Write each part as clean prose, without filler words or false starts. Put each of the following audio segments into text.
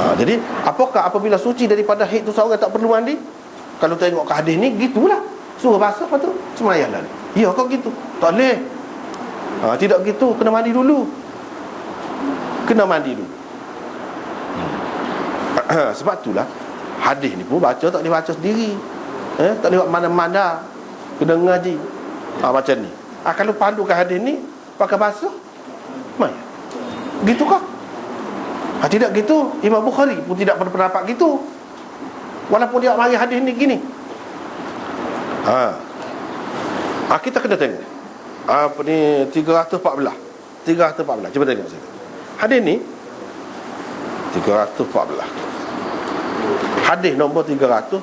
Jadi apakah apabila suci daripada haid tu seorang tak perlu mandi? Kalau tengok ke hadis ni, gitulah. Suruh basah, lepas tu semayanglah. Ya, kau gitu. Tak boleh. Tidak gitu, kena mandi dulu. Kena mandi dulu. Sebab itulah hadis ni pun baca tak boleh baca sendiri. Tak boleh buat mana-mana. Kena ngaji. Macam ni. Kalau pandukan hadis ni pakai basah, maya. Gitu kah? Tidak gitu. Imam Bukhari pun tidak berpendapat gitu, walaupun dia mari hadis ni gini. Kita kena tengok apa ni 314. Cuba tengok sini. Hadis ni 314. Hadis nombor 314.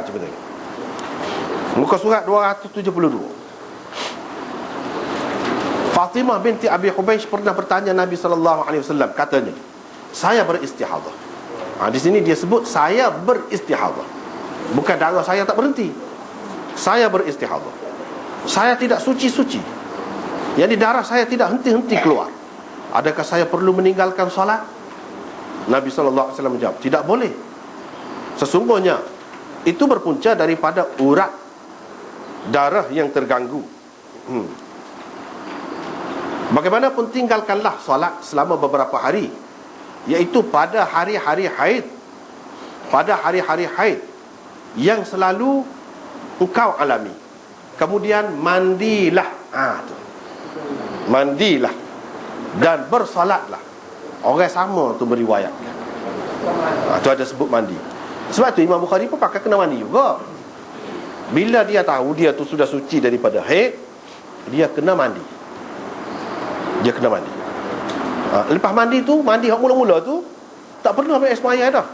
Cuba tengok. Muka surat 272. Fatimah binti Abi Hubaysh pernah bertanya Nabi SAW. Katanya, saya beristihadah. Di sini dia sebut saya beristihadah. Bukan darah saya tak berhenti. Saya beristihadah. Saya tidak suci-suci. Jadi darah saya tidak henti-henti keluar. Adakah saya perlu meninggalkan solat? Nabi SAW menjawab, tidak boleh. Sesungguhnya itu berpunca daripada urat darah yang terganggu. Bagaimanapun tinggalkanlah solat selama beberapa hari, iaitu pada hari-hari haid. Pada hari-hari haid yang selalu engkau alami. Kemudian mandilah. Mandilah dan bersolatlah. Orang sama tu meriwayatkan. Tu ada sebut mandi. Sebab tu Imam Bukhari pun pakai kena mandi juga. Bila dia tahu dia tu sudah suci daripada haid, dia kena mandi. Lepas mandi tu, mandi hak mula-mula tu tak perlu ambil air semaya dah.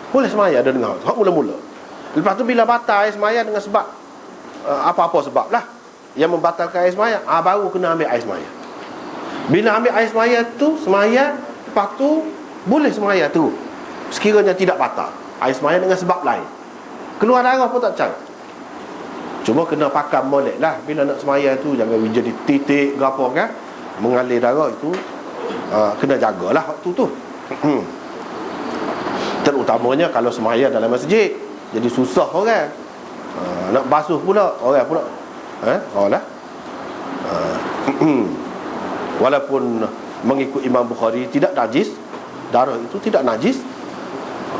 Boleh semaya dah dengar hak mula-mula. Lepas tu bila batal air semaya dengan sebab apa-apa sebab lah yang membatalkan air semaya, baru kena ambil air semaya. Bila ambil air semaya tu, semaya, lepas tu boleh semaya tu sekiranya tidak batal air semaya dengan sebab lain. Keluar darah pun tak cara. Cuma kena pakam molek lah. Bila nak semaya tu jangan jadi titik ke apa kan, mengalir darah itu, kena jagalah waktu tu. Terutamanya kalau semaya dalam masjid, jadi susah orang. Nak basuh pula orang pula. Walaupun mengikut Imam Bukhari tidak najis, darah itu tidak najis.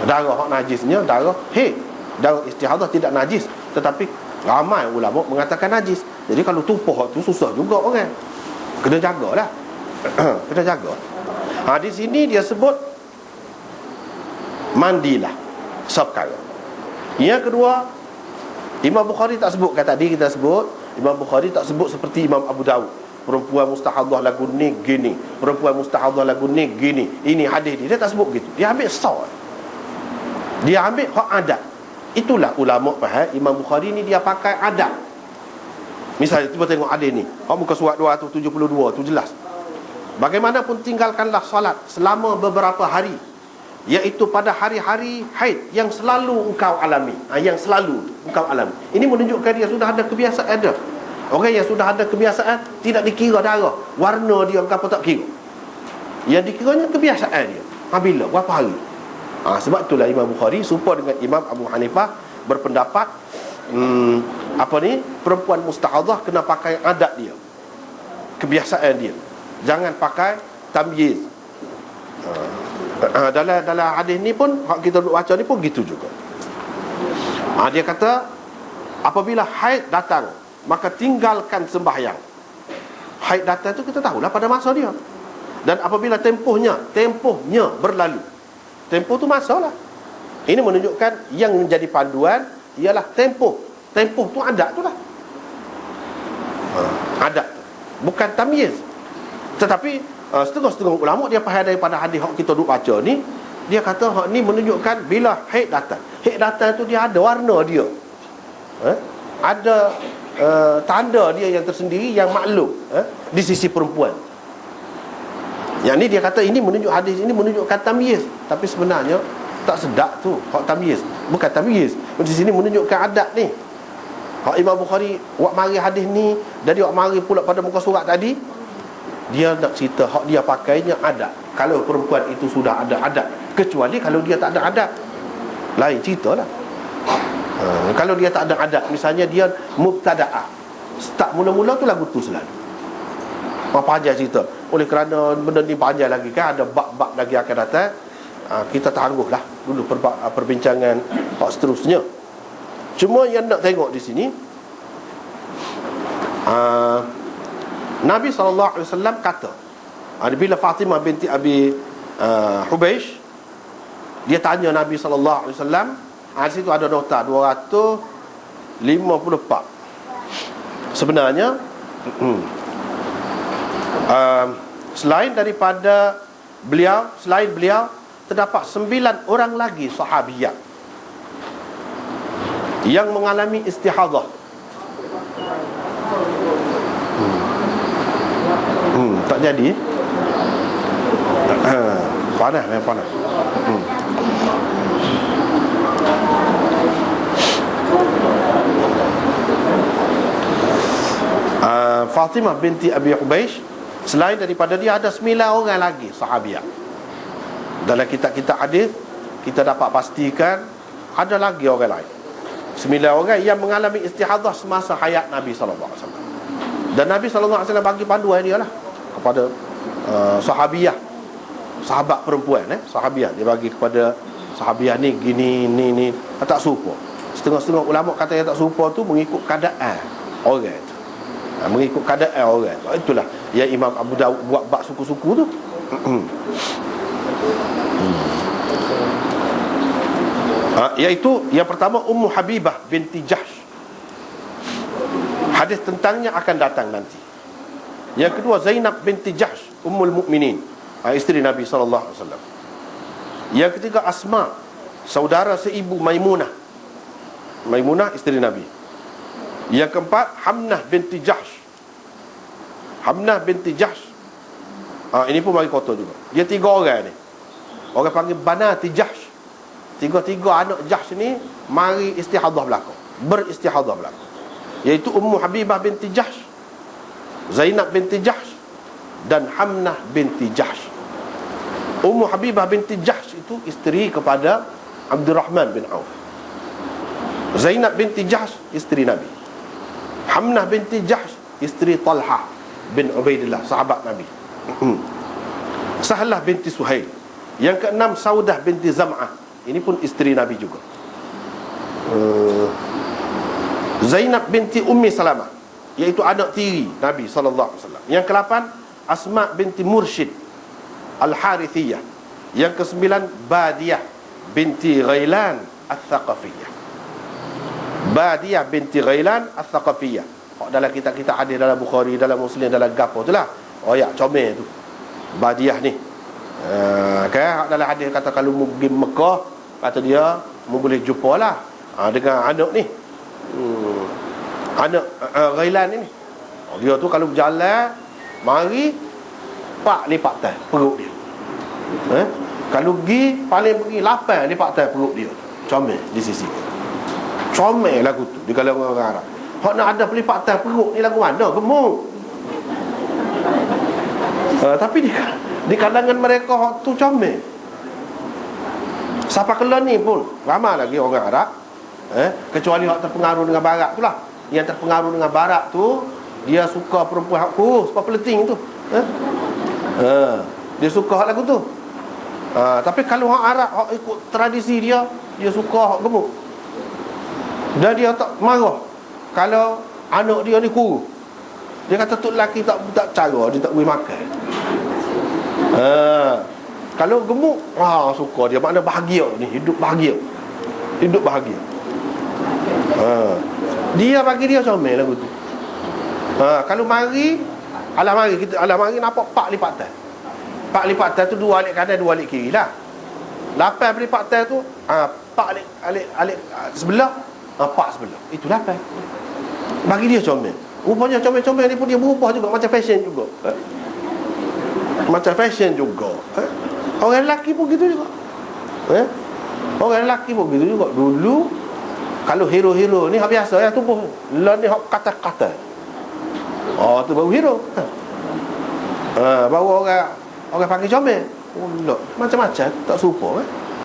Darah hak najisnya darah haid. Darah istihadah tidak najis, tetapi ramai ulama mengatakan najis. Jadi kalau tumpah tu susah juga orang. Kena jagalah. Kena jaga. Di sini dia sebut mandilah seperkara. Yang kedua, Imam Bukhari tak sebut. Kata tadi kita sebut Imam Bukhari tak sebut seperti Imam Abu Dawud. Perempuan mustahadah lagu ni gini, perempuan mustahadah lagu ni gini. Ini hadis dia tak sebut gitu. Dia ambil sawat. Dia ambil hak adat. Itulah ulama faham Imam Bukhari ni dia pakai adat. Misalnya cuba tengok hadis ni, muka surat 272 tu jelas. Bagaimanapun tinggalkanlah solat selama beberapa hari, iaitu pada hari-hari haid yang selalu engkau alami. Yang selalu engkau alami. Ini menunjukkan dia sudah ada kebiasaan dah. Orang yang sudah ada kebiasaan tidak dikira darah, warna dia apa tak kira. Yang dikiranya kebiasaan dia. Bila berapa hari. Sebab itulah Imam Bukhari serupa dengan Imam Abu Hanifah berpendapat perempuan mustahadah kena pakai adat dia, kebiasaan dia. Jangan pakai tamyiz. Dalam hadis ni pun hak kita baca ni pun gitu juga. Dia kata apabila haid datang maka tinggalkan sembahyang. Haid datang tu kita tahulah pada masa dia. Dan apabila tempohnya berlalu. Tempoh tu masalah. Ini menunjukkan yang menjadi panduan ialah tempoh. Tempoh tu adat tu lah. Adat tu, bukan tamyiz. Tetapi setengah-setengah ulama dia faham daripada hadis hak kita duk baca ni, dia kata hak ni menunjukkan bila haid datang. Haid datang tu dia ada warna dia. Ada tanda dia yang tersendiri yang maklum di sisi perempuan. Yang ni dia kata ini menunjuk, hadis ini menunjukkan tamyiz. Tapi sebenarnya tak sedap tu hak tamyiz. Bukan tamyiz. Di sini menunjukkan adat ni. Hak Imam Bukhari wak mari hadis ni, jadi wak mari pula pada muka surat tadi, dia nak cerita hak dia pakainya adat. Kalau perempuan itu sudah ada adat Kecuali kalau dia tak ada adat, lain cerita lah. Kalau dia tak ada adat, misalnya dia mubtada'ah, start mula-mula tu lagu tu selalu. Panjang cerita. Oleh kerana benda ni panjang lagi kan, ada bab-bab lagi akan datang. Kita tangguhlah dulu perbincangan seterusnya. Cuma yang nak tengok di sini, Nabi SAW kata, bila Fatimah binti Abi Hubeish, dia tanya Nabi SAW, di situ ada nota 254. Sebenarnya selain beliau terdapat 9 orang lagi sahabiyat yang mengalami istihadah. Tak jadi. Panas. Fatimah binti Abi Hubeish, selain daripada dia ada 9 orang lagi sahabiah. Dalam kitab-kitab hadis kita dapat pastikan ada lagi orang lain, 9 orang yang mengalami istihadah semasa hayat Nabi SAW. Dan Nabi SAW bagi panduan dia lah kepada sahabiah, sahabat perempuan, sahabiah. Dia bagi kepada sahabiah ni gini, ni tak serupa. Setengah-setengah ulama kata yang tak serupa tu mengikut keadaan orang tu, mengikut keadaan orang. Itulah yang Imam Abu Daud buat bab suku-suku tu. Iaitu yang pertama Ummu Habibah binti Jahsh. Hadis tentangnya akan datang nanti. Yang kedua Zainab binti Jahsh Ummul Mukminin, isteri Nabi SAW. Yang ketiga Asma, saudara seibu Maimunah, isteri Nabi. Yang keempat Hamnah binti Jahsh. Ini pun bagi kotor juga. Dia 3 orang ni, orang panggil Banati Jahsh. 3 anak Jahsh ni mari istihadah beristihadah berlaku, iaitu Ummu Habibah binti Jahsh, Zainab binti Jahsh dan Hamnah binti Jahsh. Ummu Habibah binti Jahsh itu isteri kepada Abdurrahman bin Auf. Zainab binti Jahsh isteri Nabi. Hamnah binti Jahsh isteri Talha bin Ubaidillah, sahabat Nabi. Sahlah binti Suhail. Yang keenam Saudah binti Zam'ah, ini pun isteri Nabi juga. Zainab binti Ummi Salamah, iaitu anak tiri Nabi SAW. Yang ke-8 Asma binti Mursyid Al-Harithiyah. Yang ke-9 Badiyah binti Ghailan Al-Thaqafiyah. Badiyah binti Ghailan Al-Thaqafiyah. Dalam kitab-kitab hadis, dalam Bukhari, dalam Muslim, dalam Gapo tu lah, comel tu Badiyah ni. Dalam hadis kata kalau pergi Mekah, kata dia boleh jumpa lah dengan anak ni, anak Ghailan ni. Dia tu kalau berjalan mari pak lipat tan perut dia. Kalau pergi 8 lipat tan perut dia. Comel di sisi. Comel lagu tu di kalangan orang Arab. Hak nak ada pelipatan perut ni lagu mana? Gemuk. Tapi di kalangan mereka hak tu comel. Siapa kelan ni pun ramai lagi orang Arab, kecuali hak terpengaruh dengan barat tu lah. Yang terpengaruh dengan barat tu, dia suka perempuan hak kurus, apa peleting tu. Dia suka hak lagu tu. Tapi kalau hak Arab, hak ikut tradisi dia suka hak gemuk. Dan dia tak marah kalau anak dia ni kurus. Dia kata tu lelaki tak cara, dia tak boleh makan. Kalau gemuk, suka dia, makna bahagia ni, hidup bahagia. Dia bagi dia comel lagu tu. Kalau mari nampak 4 lipatan. 4 lipatan tu 2 alik kanan, 2 alik kiri lah. 8 lipatan tu 4 alik sebelah, 4 sebelah. Itu 8. Bagi dia comel. Rupanya comel-comel ni pun dia berubah juga, macam fashion juga. Orang lelaki pun gitu juga. Orang lelaki pun gitu juga. Dulu kalau hero-hero ni hak biasa ya, tubuh lah ni hak kata-kata. Tu baru hero. Baru orang panggil comel. Pula macam-macam tak serupa